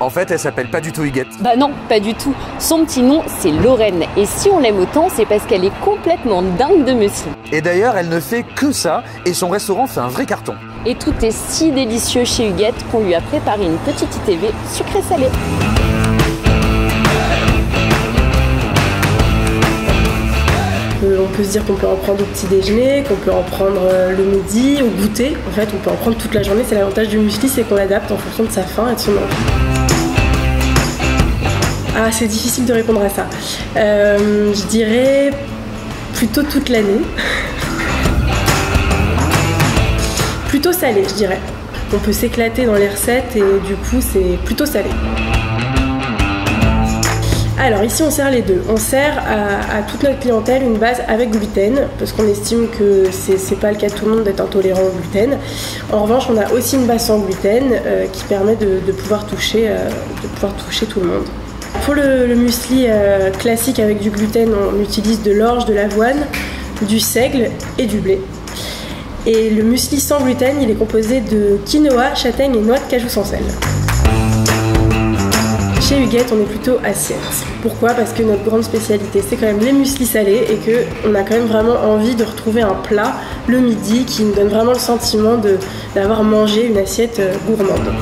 En fait, elle s'appelle pas du tout Huguette. Bah non, pas du tout. Son petit nom, c'est Lorraine. Et si on l'aime autant, c'est parce qu'elle est complètement dingue de muesli. Et d'ailleurs, elle ne fait que ça, et son restaurant fait un vrai carton. Et tout est si délicieux chez Huguette qu'on lui a préparé une petite ITV sucré-salé. On peut se dire qu'on peut en prendre au petit déjeuner, qu'on peut en prendre le midi, au goûter. En fait, on peut en prendre toute la journée. C'est l'avantage du muesli, c'est qu'on l'adapte en fonction de sa faim et de son envie. Ah, c'est difficile de répondre à ça. Je dirais plutôt toute l'année. Plutôt salé, je dirais. On peut s'éclater dans les recettes et du coup, c'est plutôt salé. Alors ici on sert les deux. On sert à toute notre clientèle une base avec gluten parce qu'on estime que c'est pas le cas de tout le monde d'être intolérant au gluten. En revanche, on a aussi une base sans gluten qui permet de pouvoir toucher tout le monde. Pour le muesli classique avec du gluten, on utilise de l'orge, de l'avoine, du seigle et du blé. Et le muesli sans gluten, il est composé de quinoa, châtaigne et noix de cajou sans sel. Chez Huguette, on est plutôt assiette. Pourquoi? Parce que notre grande spécialité, c'est quand même les mueslis salés et qu'on a quand même vraiment envie de retrouver un plat le midi qui nous donne vraiment le sentiment d'avoir mangé une assiette gourmande.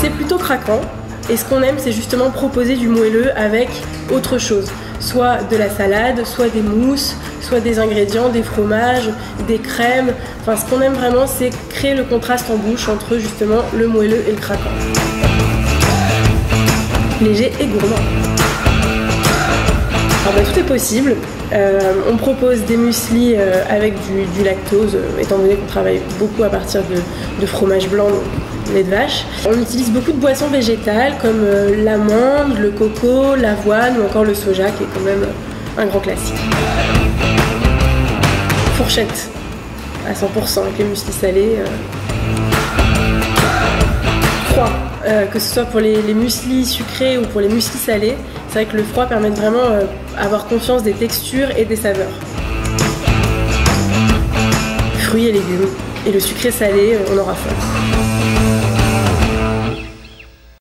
C'est plutôt craquant et ce qu'on aime, c'est justement proposer du moelleux avec autre chose. Soit de la salade, soit des mousses, soit des ingrédients, des fromages, des crèmes. Enfin, ce qu'on aime vraiment, c'est créer le contraste en bouche entre justement le moelleux et le craquant. Léger et gourmand. Alors, tout est possible. On propose des mueslis avec du lactose, étant donné qu'on travaille beaucoup à partir de fromage blanc, donc lait de vache. On utilise beaucoup de boissons végétales comme l'amande, le coco, l'avoine ou encore le soja qui est quand même un grand classique. Fourchette à 100% avec les mueslis salés. Froid, que ce soit pour les mueslis sucrés ou pour les mueslis salés, c'est vrai que le froid permet de vraiment avoir conscience des textures et des saveurs. Fruits et légumes. Et le sucré salé, on aura faim.